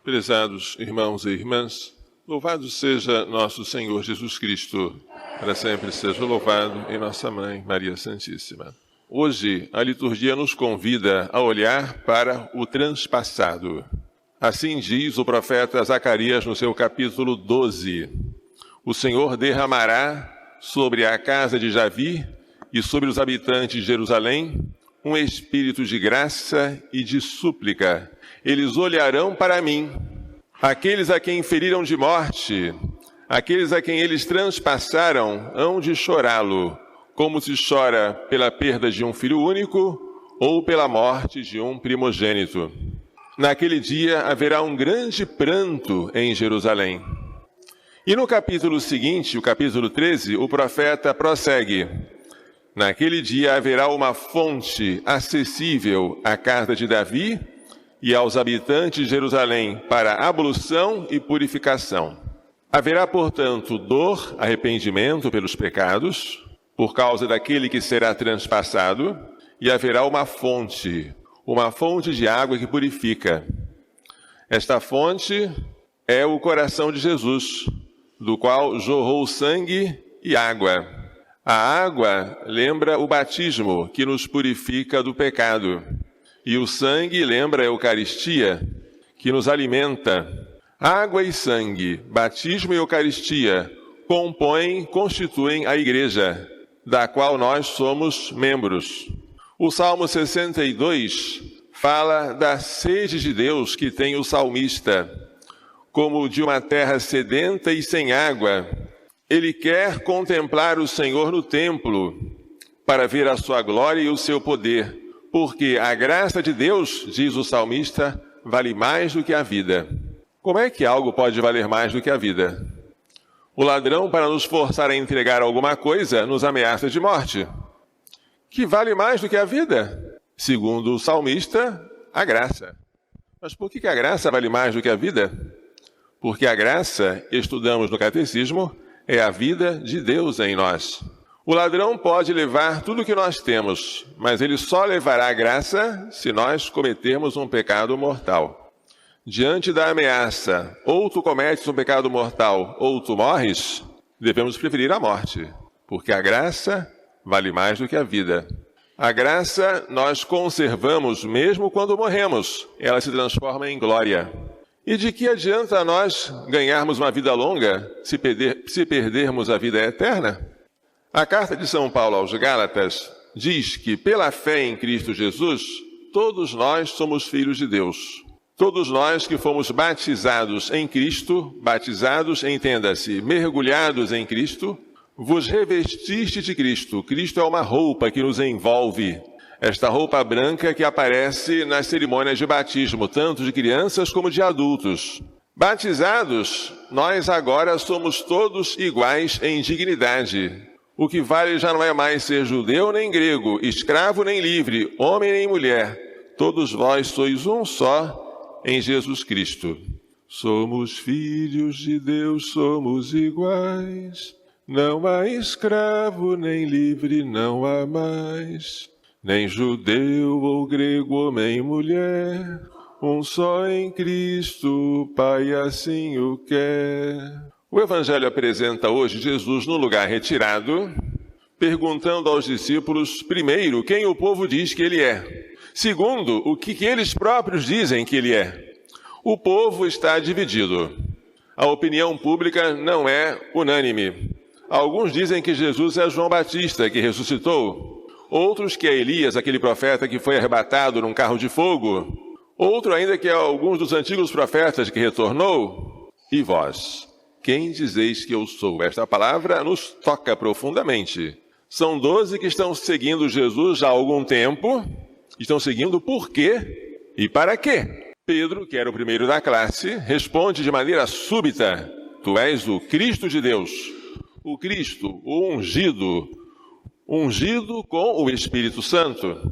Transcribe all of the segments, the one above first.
Prezados irmãos e irmãs, louvado seja nosso Senhor Jesus Cristo, para sempre seja louvado, e nossa Mãe, Maria Santíssima. Hoje, a liturgia nos convida a olhar para o transpassado. Assim diz o profeta Zacarias no seu capítulo 12. O Senhor derramará sobre a casa de Javi e sobre os habitantes de Jerusalém um espírito de graça e de súplica. Eles olharão para mim, aqueles a quem feriram de morte, aqueles a quem eles transpassaram, hão de chorá-lo, como se chora pela perda de um filho único ou pela morte de um primogênito. Naquele dia haverá um grande pranto em Jerusalém. E no capítulo seguinte, o capítulo 13, o profeta prossegue. Naquele dia haverá uma fonte acessível à casa de Davi e aos habitantes de Jerusalém para ablução e purificação. Haverá, portanto, dor, arrependimento pelos pecados, por causa daquele que será transpassado, e haverá uma fonte de água que purifica. Esta fonte é o coração de Jesus, do qual jorrou sangue e água. A água lembra o batismo, que nos purifica do pecado. E o sangue lembra a Eucaristia, que nos alimenta. Água e sangue, batismo e Eucaristia, constituem a Igreja, da qual nós somos membros. O Salmo 62 fala da sede de Deus que tem o salmista, como de uma terra sedenta e sem água. Ele quer contemplar o Senhor no templo, para ver a sua glória e o seu poder. Porque a graça de Deus, diz o salmista, vale mais do que a vida. Como é que algo pode valer mais do que a vida? O ladrão, para nos forçar a entregar alguma coisa, nos ameaça de morte. Que vale mais do que a vida? Segundo o salmista, a graça. Mas por que a graça vale mais do que a vida? Porque a graça, estudamos no catecismo, é a vida de Deus em nós. O ladrão pode levar tudo o que nós temos, mas ele só levará a graça se nós cometermos um pecado mortal. Diante da ameaça, ou tu cometes um pecado mortal, ou tu morres, devemos preferir a morte, porque a graça vale mais do que a vida. A graça nós conservamos mesmo quando morremos, ela se transforma em glória. E de que adianta a nós ganharmos uma vida longa se perdermos a vida eterna? A carta de São Paulo aos Gálatas diz que, pela fé em Cristo Jesus, todos nós somos filhos de Deus. Todos nós que fomos batizados em Cristo, batizados, entenda-se, mergulhados em Cristo, vos revestiste de Cristo. Cristo é uma roupa que nos envolve. Esta roupa branca que aparece nas cerimônias de batismo, tanto de crianças como de adultos. Batizados, nós agora somos todos iguais em dignidade. O que vale já não é mais ser judeu nem grego, escravo nem livre, homem nem mulher. Todos vós sois um só em Jesus Cristo. Somos filhos de Deus, somos iguais. Não há escravo nem livre, não há mais. Nem judeu ou grego, homem e mulher. Um só em Cristo, Pai assim o quer. O Evangelho apresenta hoje Jesus no lugar retirado, perguntando aos discípulos, primeiro, quem o povo diz que ele é. Segundo, o que eles próprios dizem que ele é. O povo está dividido. A opinião pública não é unânime. Alguns dizem que Jesus é João Batista, que ressuscitou. Outros que é Elias, aquele profeta que foi arrebatado num carro de fogo. Outro ainda que é alguns dos antigos profetas que retornou. E vós? Quem dizeis que eu sou? Esta palavra nos toca profundamente. São 12 que estão seguindo Jesus já há algum tempo. Estão seguindo por quê e para quê? Pedro, que era o primeiro da classe, responde de maneira súbita. Tu és o Cristo de Deus. O Cristo, o ungido com o Espírito Santo.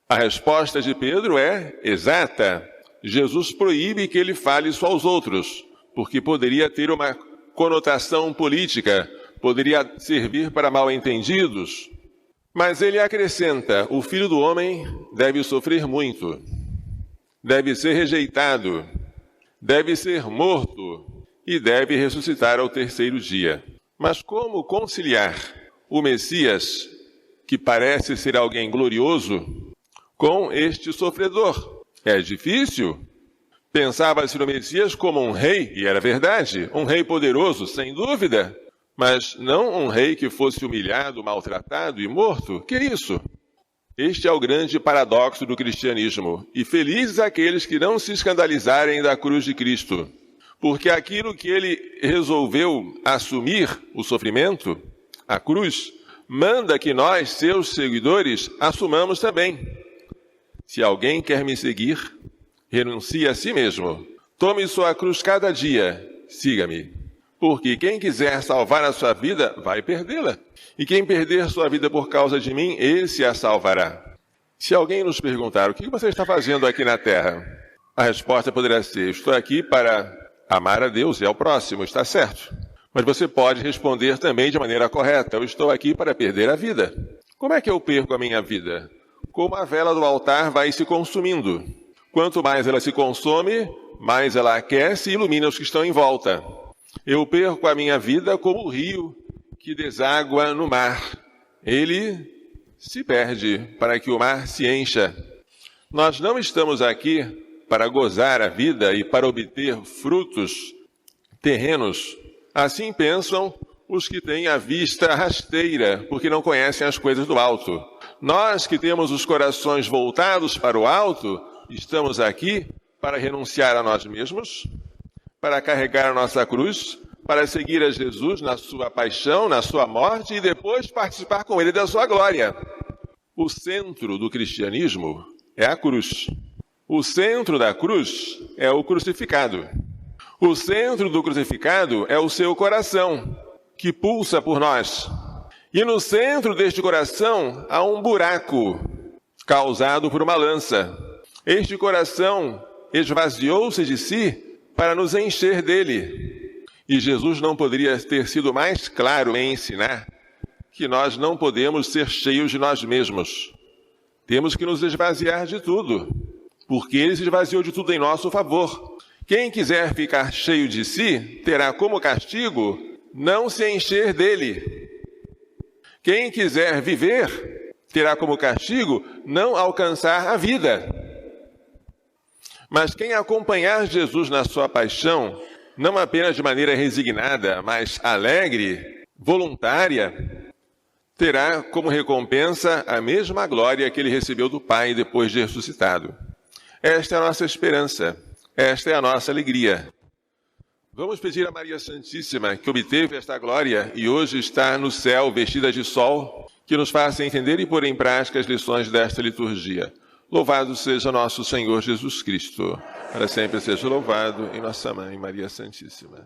A resposta de Pedro é exata. Jesus proíbe que ele fale isso aos outros, porque poderia ter uma conotação política, poderia servir para mal-entendidos. Mas ele acrescenta, o Filho do Homem deve sofrer muito, deve ser rejeitado, deve ser morto e deve ressuscitar ao terceiro dia. Mas como conciliar o Messias, que parece ser alguém glorioso, com este sofredor? É difícil. Pensava-se no Messias como um rei, e era verdade, um rei poderoso, sem dúvida, mas não um rei que fosse humilhado, maltratado e morto. Que isso? Este é o grande paradoxo do cristianismo, e felizes aqueles que não se escandalizarem da cruz de Cristo, porque aquilo que ele resolveu assumir, o sofrimento, a cruz, manda que nós, seus seguidores, assumamos também. Se alguém quer me seguir, renuncie a si mesmo. Tome sua cruz cada dia, siga-me. Porque quem quiser salvar a sua vida, vai perdê-la. E quem perder sua vida por causa de mim, esse a salvará. Se alguém nos perguntar, o que você está fazendo aqui na terra? A resposta poderá ser, estou aqui para amar a Deus e ao próximo, está certo. Mas você pode responder também de maneira correta, eu estou aqui para perder a vida. Como é que eu perco a minha vida? Como a vela do altar vai se consumindo. Quanto mais ela se consome, mais ela aquece e ilumina os que estão em volta. Eu perco a minha vida como o rio que deságua no mar. Ele se perde para que o mar se encha. Nós não estamos aqui para gozar a vida e para obter frutos terrenos. Assim pensam os que têm a vista rasteira, porque não conhecem as coisas do alto. Nós que temos os corações voltados para o alto, estamos aqui para renunciar a nós mesmos, para carregar a nossa cruz, para seguir a Jesus na sua paixão, na sua morte e depois participar com ele da sua glória. O centro do cristianismo é a cruz. O centro da cruz é o crucificado. O centro do crucificado é o seu coração, que pulsa por nós. E no centro deste coração há um buraco causado por uma lança. Este coração esvaziou-se de si para nos encher dele. E Jesus não poderia ter sido mais claro em ensinar que nós não podemos ser cheios de nós mesmos. Temos que nos esvaziar de tudo, porque ele se esvaziou de tudo em nosso favor. Quem quiser ficar cheio de si, terá como castigo não se encher dele. Quem quiser viver, terá como castigo não alcançar a vida. Mas quem acompanhar Jesus na sua paixão, não apenas de maneira resignada, mas alegre, voluntária, terá como recompensa a mesma glória que ele recebeu do Pai depois de ressuscitado. Esta é a nossa esperança, esta é a nossa alegria. Vamos pedir a Maria Santíssima, que obteve esta glória e hoje está no céu vestida de sol, que nos faça entender e pôr em prática as lições desta liturgia. Louvado seja nosso Senhor Jesus Cristo. Para sempre seja louvado em nossa Mãe Maria Santíssima.